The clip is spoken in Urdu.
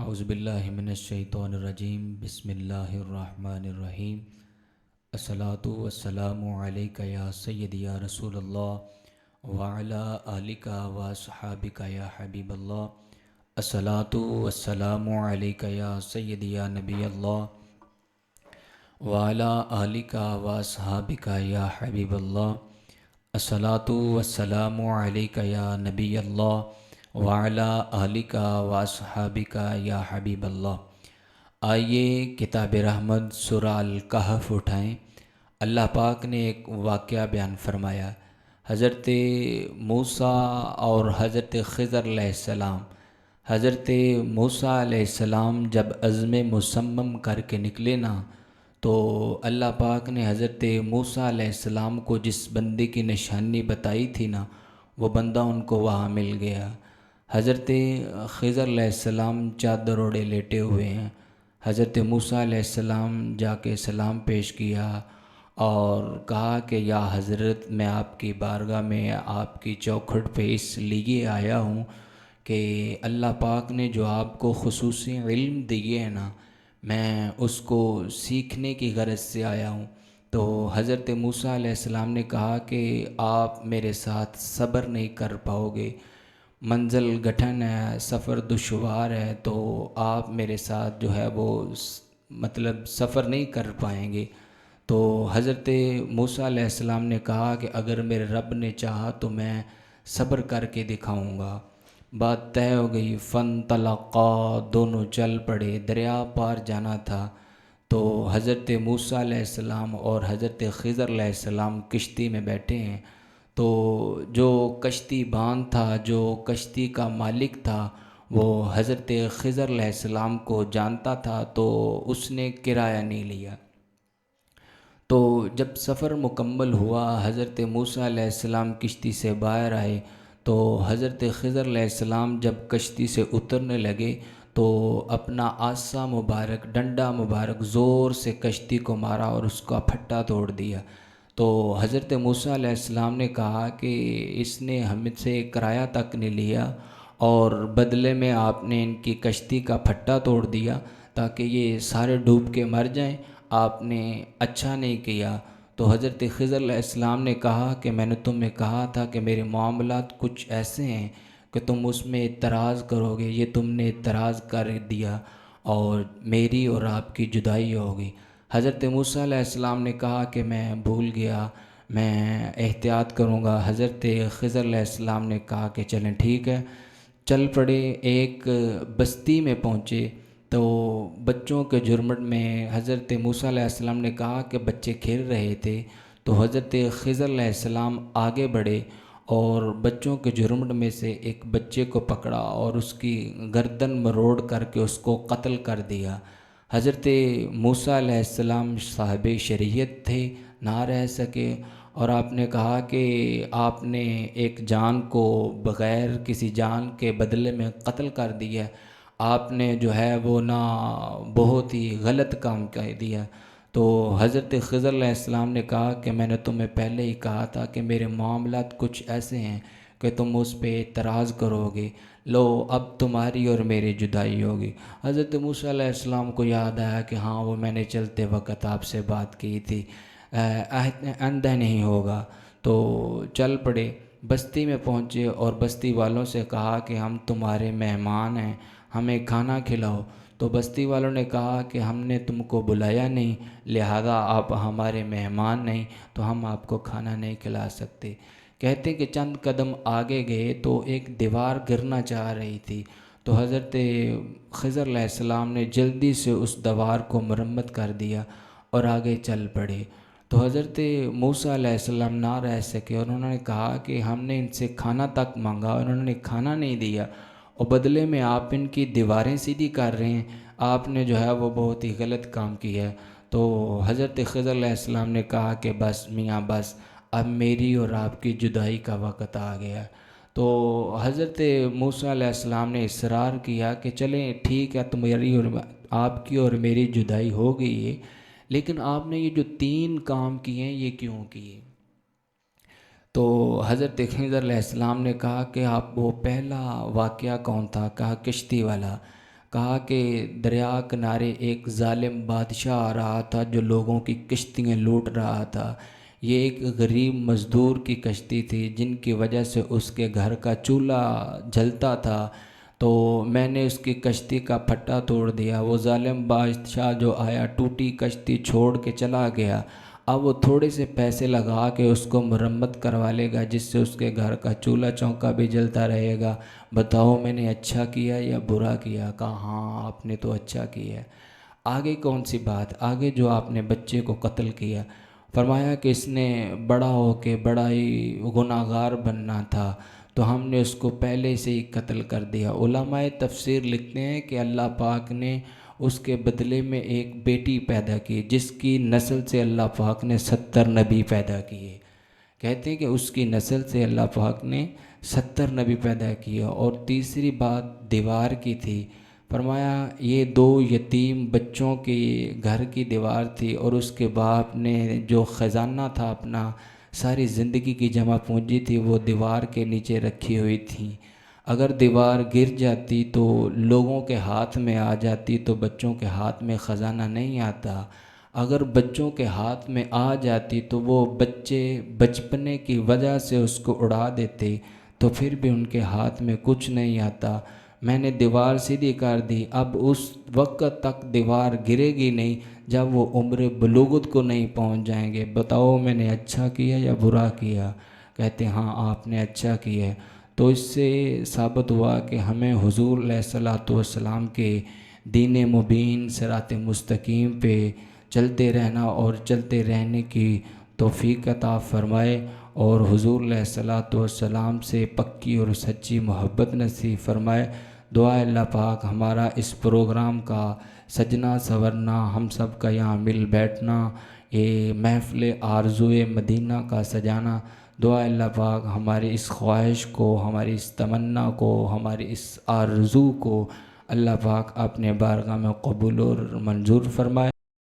اعوذ باللہ من الشیطان الرجیم بسم اللہ الرحمن الرحیم الصلاۃ والسلام علیک یا سیدی یا رسول اللہ وعلی آلک و صحابک یا حبیب اللہ الصلاۃ والسلام علیک یا سیدی یا نبی اللہ وعلی آلک و صحابک یا حبیب اللہ الصلاۃ والسلام علیک یا نبی اللہ وعلی آلک و اصحابک یا حبیب اللہ۔ آئیے کتاب رحمت سورہ الکہف اٹھائیں۔ اللہ پاک نے ایک واقعہ بیان فرمایا۔ حضرت موسیٰ اور حضرت خضر علیہ السلام، حضرت موسیٰ علیہ السلام جب عزم مصمم کر کے نکلے نا، تو اللہ پاک نے حضرت موسیٰ علیہ السلام کو جس بندے کی نشانی بتائی تھی نا، وہ بندہ ان کو وہاں مل گیا۔ حضرت خضر علیہ السلام چادر اوڑھے لیٹے ہوئے ہیں۔ حضرت موسیٰ علیہ السلام جا کے سلام پیش کیا اور کہا کہ یا حضرت، میں آپ کی بارگاہ میں آپ کی چوکھٹ پہ اس لیے آیا ہوں کہ اللہ پاک نے جو آپ کو خصوصی علم دیے ہے نا، میں اس کو سیکھنے کی غرض سے آیا ہوں۔ تو حضرت موسیٰ علیہ السلام نے کہا کہ آپ میرے ساتھ صبر نہیں کر پاؤ گے، منزل گٹھن ہے، سفر دشوار ہے، تو آپ میرے ساتھ جو ہے وہ مطلب سفر نہیں کر پائیں گے۔ تو حضرت موسیٰ علیہ السلام نے کہا کہ اگر میرے رب نے چاہا تو میں صبر کر کے دکھاؤں گا۔ بات طے ہو گئی، فانطلقا، دونوں چل پڑے، دریا پار جانا تھا۔ تو حضرت موسیٰ علیہ السلام اور حضرت خضر علیہ السلام کشتی میں بیٹھے ہیں۔ تو جو کشتی باندھ تھا، جو کشتی کا مالک تھا، وہ حضرت خضر علیہ السلام کو جانتا تھا، تو اس نے کرایہ نہیں لیا۔ تو جب سفر مکمل ہوا، حضرت موسیٰ علیہ السلام کشتی سے باہر آئے، تو حضرت خضر علیہ السلام جب کشتی سے اترنے لگے تو اپنا عصا مبارک، ڈنڈا مبارک زور سے کشتی کو مارا اور اس کا پھٹا توڑ دیا۔ تو حضرت موسیٰ علیہ السلام نے کہا کہ اس نے ہم سے کرایہ تک نہیں لیا اور بدلے میں آپ نے ان کی کشتی کا پھٹا توڑ دیا تاکہ یہ سارے ڈوب کے مر جائیں، آپ نے اچھا نہیں کیا۔ تو حضرت خضر علیہ السلام نے کہا کہ میں نے تمہیں کہا تھا کہ میرے معاملات کچھ ایسے ہیں کہ تم اس میں اعتراض کرو گے، یہ تم نے اعتراض کر دیا اور میری اور آپ کی جدائی ہوگی۔ حضرت موسیٰ علیہ السلام نے کہا کہ میں بھول گیا، میں احتیاط کروں گا۔ حضرت خضر علیہ السلام نے کہا کہ چلیں ٹھیک ہے، چل پڑے۔ ایک بستی میں پہنچے تو بچوں کے جھرمٹ میں حضرت موسیٰ علیہ السلام نے کہا کہ بچے کھیل رہے تھے، تو حضرت خضر علیہ السلام آگے بڑھے اور بچوں کے جھرمٹ میں سے ایک بچے کو پکڑا اور اس کی گردن مروڑ کر کے اس کو قتل کر دیا۔ حضرت موسیٰ علیہ السلام صاحب شریعت تھے، نہ رہ سکے اور آپ نے کہا کہ آپ نے ایک جان کو بغیر کسی جان کے بدلے میں قتل کر دیا، آپ نے جو ہے وہ نہ بہت ہی غلط کام کر دیا۔ تو حضرت خضر علیہ السلام نے کہا کہ میں نے تمہیں پہلے ہی کہا تھا کہ میرے معاملات کچھ ایسے ہیں کہ تم اس پہ اعتراض کرو گے، لو اب تمہاری اور میری جدائی ہوگی۔ حضرت موسیٰ علیہ السلام کو یاد آیا کہ ہاں وہ میں نے چلتے وقت آپ سے بات کی تھی، آئندہ نہیں ہوگا۔ تو چل پڑے، بستی میں پہنچے اور بستی والوں سے کہا کہ ہم تمہارے مہمان ہیں، ہمیں کھانا کھلاؤ۔ تو بستی والوں نے کہا کہ ہم نے تم کو بلایا نہیں، لہذا آپ ہمارے مہمان نہیں، تو ہم آپ کو کھانا نہیں کھلا سکتے۔ کہتے کہ چند قدم آگے گئے تو ایک دیوار گرنا چاہ رہی تھی، تو حضرت خضر علیہ السلام نے جلدی سے اس دیوار کو مرمت کر دیا اور آگے چل پڑے۔ تو حضرت موسیٰ علیہ السلام نہ رہ سکے اور انہوں نے کہا کہ ہم نے ان سے کھانا تک مانگا اور انہوں نے کھانا نہیں دیا، اور بدلے میں آپ ان کی دیواریں سیدھی کر رہے ہیں، آپ نے جو ہے وہ بہت ہی غلط کام کیا ہے۔ تو حضرت خضر علیہ السلام نے کہا کہ بس میاں بس، اب میری اور آپ کی جدائی کا وقت آ گیا۔ تو حضرت موسیٰ علیہ السلام نے اصرار کیا کہ چلیں ٹھیک ہے، تمہاری اور آپ کی اور میری جدائی ہو گئی ہے، لیکن آپ نے یہ جو 3 کام کیے ہیں یہ کیوں کیے؟ تو حضرت خضر علیہ السلام نے کہا کہ آپ وہ پہلا واقعہ کون تھا؟ کہا کشتی والا۔ کہا کہ دریا کنارے ایک ظالم بادشاہ آ رہا تھا جو لوگوں کی کشتیاں لوٹ رہا تھا۔ یہ ایک غریب مزدور کی کشتی تھی جن کی وجہ سے اس کے گھر کا چولہا جلتا تھا، تو میں نے اس کی کشتی کا پھٹا توڑ دیا۔ وہ ظالم بادشاہ جو آیا ٹوٹی کشتی چھوڑ کے چلا گیا۔ اب وہ تھوڑے سے پیسے لگا کے اس کو مرمت کروا لے گا جس سے اس کے گھر کا چولہا چونکا بھی جلتا رہے گا۔ بتاؤ میں نے اچھا کیا یا برا کیا؟ کہا ہاں آپ نے تو اچھا کیا ہے۔ آگے کون سی بات؟ آگے جو آپ نے بچے کو قتل کیا، فرمایا کہ اس نے بڑا ہو کے بڑا ہی گناہ گار بننا تھا تو ہم نے اس کو پہلے سے ہی قتل کر دیا۔ علماء تفسیر لکھتے ہیں کہ اللہ پاک نے اس کے بدلے میں ایک بیٹی پیدا کی جس کی نسل سے اللہ پاک نے 70 نبی پیدا کیے۔ کہتے ہیں کہ اس کی نسل سے اللہ پاک نے 70 نبی پیدا کیے۔ اور تیسری بات دیوار کی تھی، فرمایا یہ 2 یتیم بچوں کے گھر کی دیوار تھی اور اس کے باپ نے جو خزانہ تھا اپنا ساری زندگی کی جمع پونجی تھی وہ دیوار کے نیچے رکھی ہوئی تھی۔ اگر دیوار گر جاتی تو لوگوں کے ہاتھ میں آ جاتی تو بچوں کے ہاتھ میں خزانہ نہیں آتا۔ اگر بچوں کے ہاتھ میں آ جاتی تو وہ بچے بچپنے کی وجہ سے اس کو اڑا دیتے تو پھر بھی ان کے ہاتھ میں کچھ نہیں آتا۔ میں نے دیوار سیدھی کر دی، اب اس وقت تک دیوار گرے گی نہیں جب وہ عمر بلوغت کو نہیں پہنچ جائیں گے۔ بتاؤ میں نے اچھا کیا یا برا کیا؟ کہتے ہاں آپ نے اچھا کیا ہے۔ تو اس سے ثابت ہوا کہ ہمیں حضور علیہ الصلوۃ والسلام کے دین مبین صراط مستقیم پہ چلتے رہنا اور چلتے رہنے کی توفیق عطا فرمائے، اور حضور علیہ الصلوۃ والسلام سے پکی اور سچی محبت نصیب فرمائے۔ دعا اللہ پاک ہمارا اس پروگرام کا سجنا سورنا، ہم سب کا یہاں مل بیٹھنا، یہ محفل آرزوئے مدینہ کا سجانا، دعا اللہ پاک ہماری اس خواہش کو، ہماری اس تمنا کو، ہماری اس آرزو کو اللہ پاک اپنے بارگاہ میں قبول اور منظور فرمائے۔